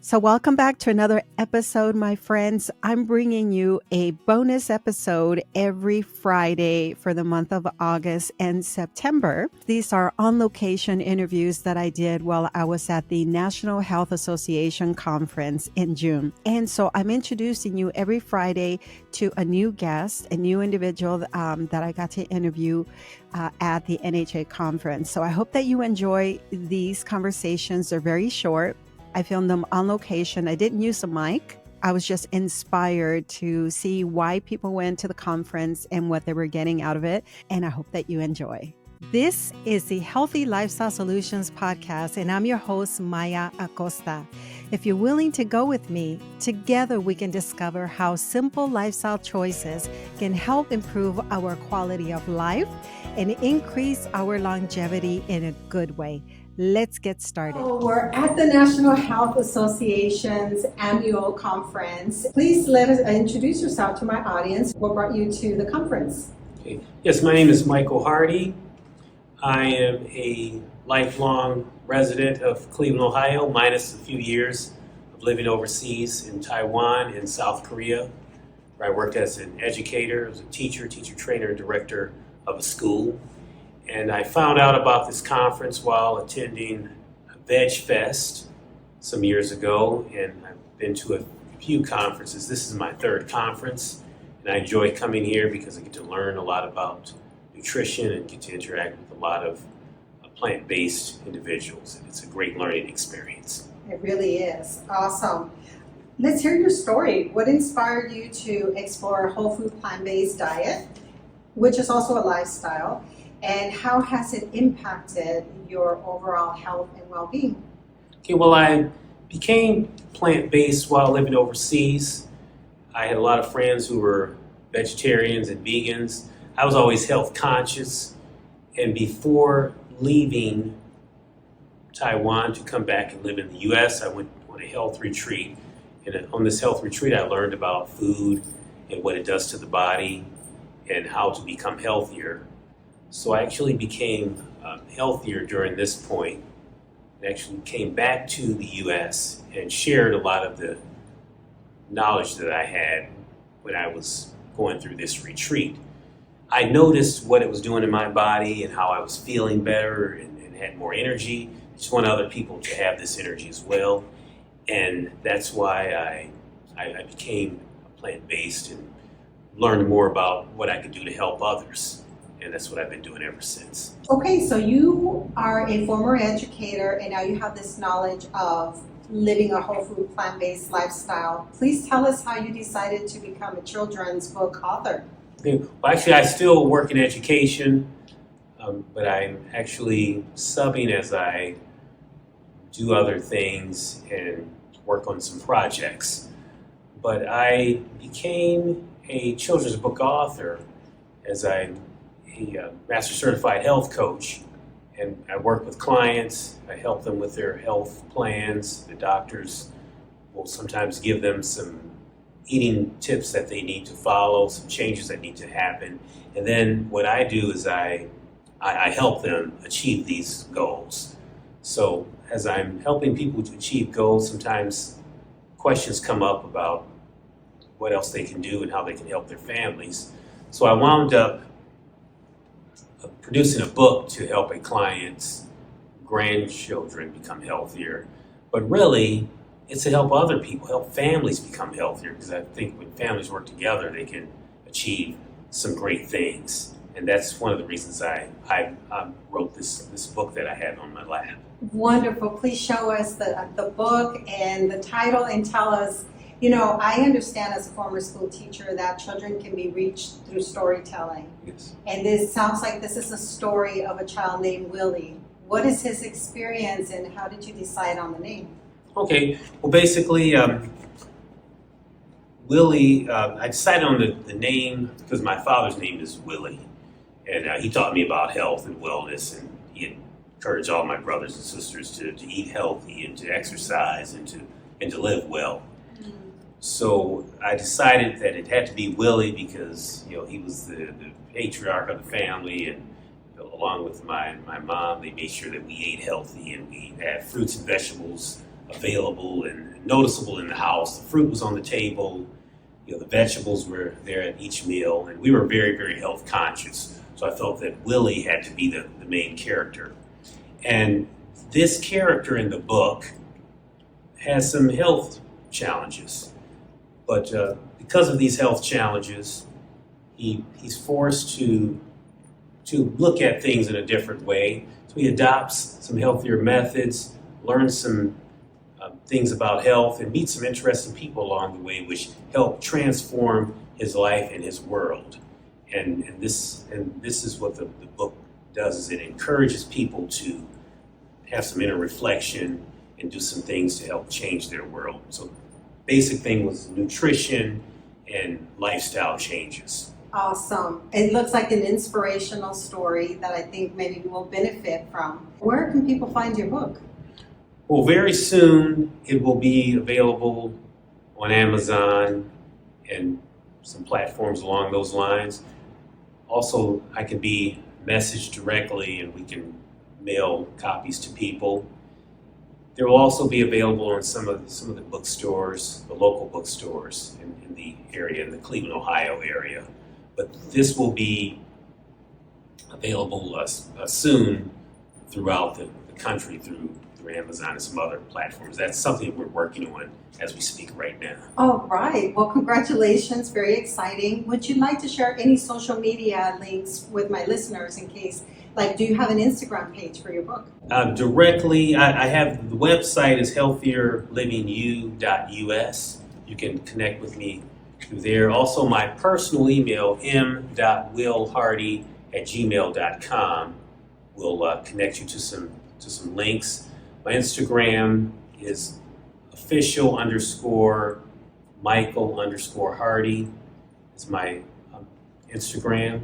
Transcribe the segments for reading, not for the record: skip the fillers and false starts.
So, welcome back to another episode, my friends. I'm bringing you a bonus episode every Friday for the month of August and September. These are on location interviews that I did while I was at the National Health Association conference in June. And so, I'm introducing you every Friday to a new guest, a new individual that I got to interview at the NHA conference. So, I hope that you enjoy these conversations. They're very short. I filmed them on location. I didn't use a mic. I was just inspired to see why people went to the conference and what they were getting out of it. And I hope that you enjoy. This is the Healthy Lifestyle Solutions podcast, and I'm your host, Maya Acosta. If you're willing to go with me, together we can discover how simple lifestyle choices can help improve our quality of life and increase our longevity in a good way. Let's get started. We're at the National Health Association's annual conference. Please let us introduce yourself to my audience. What brought you to the conference? Okay. Yes, my name is Michael Hardy. I am a lifelong resident of Cleveland, Ohio, minus a few years of living overseas in Taiwan and South Korea, where I worked as an educator, as a teacher trainer, and director of a school. And I found out about this conference while attending Veg Fest some years ago, and I've been to a few conferences. This is my third conference, and I enjoy coming here because I get to learn a lot about nutrition and get to interact with a lot of plant-based individuals, and it's a great learning experience. It really is. Awesome. Let's hear your story. What inspired you to explore a whole food plant-based diet, which is also a lifestyle? And how has it impacted your overall health and well-being? Okay, well, I became plant-based while living overseas. I had a lot of friends who were vegetarians and vegans. I was always health conscious. And before leaving Taiwan to come back and live in the U.S., I went on a health retreat. And on this health retreat, I learned about food and what it does to the body and how to become healthier. So I actually became healthier during this point, and actually came back to the U.S. and shared a lot of the knowledge that I had when I was going through this retreat. I noticed what it was doing in my body and how I was feeling better and had more energy. I just want other people to have this energy as well. And that's why I became plant-based and learned more about what I could do to help others. And that's what I've been doing ever since. Okay, so you are a former educator and now you have this knowledge of living a whole food plant-based lifestyle. Please tell us how you decided to become a children's book author. Okay. Well, actually, I still work in education, but I'm actually subbing as I do other things and work on some projects. But I became a children's book author as I'm a master certified health coach, and I work with clients. I help them with their health plans. The doctors will sometimes give them some eating tips that they need to follow, some changes that need to happen. And then what I do is I help them achieve these goals. So as I'm helping people to achieve goals, sometimes questions come up about what else they can do and how they can help their families. So I wound up producing a book to help a client's grandchildren become healthier. But really, it's to help other people, help families become healthier, because I think when families work together, they can achieve some great things. And that's one of the reasons I wrote this book that I have on my lap. Wonderful. Please show us the book and the title and tell us, you know, I understand as a former school teacher that children can be reached through storytelling. Yes. And this sounds like this is a story of a child named Willie. What is his experience and how did you decide on the name? Okay, well basically, Willie, I decided on the name because my father's name is Willie. And he taught me about health and wellness, and he encouraged all my brothers and sisters to eat healthy and to exercise and to live well. So I decided that it had to be Willie because, you know, he was the patriarch of the family, and along with my mom, they made sure that we ate healthy and we had fruits and vegetables available and noticeable in the house. The fruit was on the table. The vegetables were there at each meal, and we were very, very health conscious. So I felt that Willie had to be the main character. And this character in the book has some health challenges. But because of these health challenges, he's forced to look at things in a different way. So he adopts some healthier methods, learns some things about health, and meets some interesting people along the way, which help transform his life and his world. And this is what the book does: is it encourages people to have some inner reflection and do some things to help change their world. So basic thing was nutrition and lifestyle changes. Awesome. It looks like an inspirational story that I think maybe we'll benefit from. Where can people find your book? Well, very soon it will be available on Amazon and some platforms along those lines. Also, I can be messaged directly and we can mail copies to people. There will also be available in some of the bookstores, the local bookstores in the area, in the Cleveland, Ohio area. But this will be available soon throughout the country through Amazon and some other platforms. That's something we're working on as we speak right now. Oh, right. Well, congratulations. Very exciting. Would you like to share any social media links with my listeners in case, do you have an Instagram page for your book? Directly, I have the website is healthierlivingu.us. You can connect with me through there. Also, my personal email, m.willhardy@gmail.com, will connect you to some links. My Instagram is official_Michael_Hardy. It's my Instagram.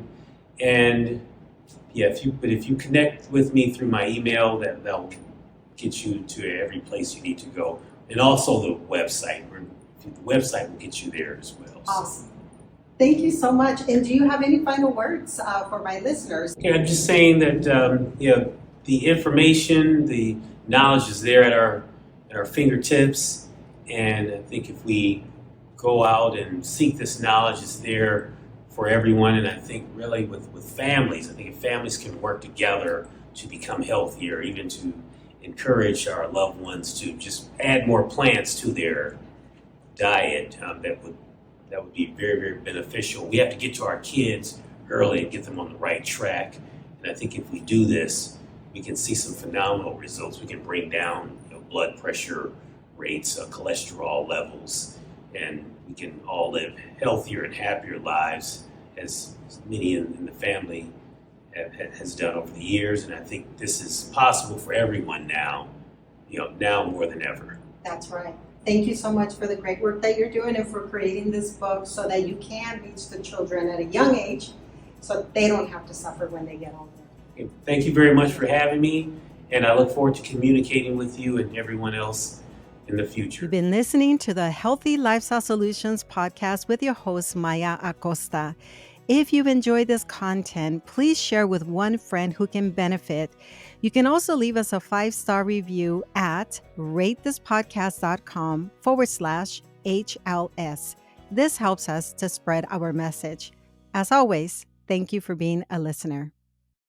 And if you connect with me through my email, that'll get you to every place you need to go. And also the website. The website will get you there as well. Awesome. Thank you so much. And do you have any final words for my listeners? Yeah, I'm just saying that the information, the knowledge is there at our fingertips, and I think if we go out and seek this knowledge, it's there for everyone. And I think really with families, I think if families can work together to become healthier, even to encourage our loved ones to just add more plants to their diet, that would be very, very beneficial. We have to get to our kids early and get them on the right track. And I think if we do this, we can see some phenomenal results. We can bring down blood pressure rates, cholesterol levels, and we can all live healthier and happier lives, as many in the family has done over the years. And I think this is possible for everyone now, now more than ever. That's right. Thank you so much for the great work that you're doing and for creating this book so that you can reach the children at a young age so they don't have to suffer when they get older. Thank you very much for having me, and I look forward to communicating with you and everyone else in the future. You've been listening to the Healthy Lifestyle Solutions podcast with your host, Maya Acosta. If you've enjoyed this content, please share with one friend who can benefit. You can also leave us a 5-star review at ratethispodcast.com/HLS. This helps us to spread our message. As always, thank you for being a listener.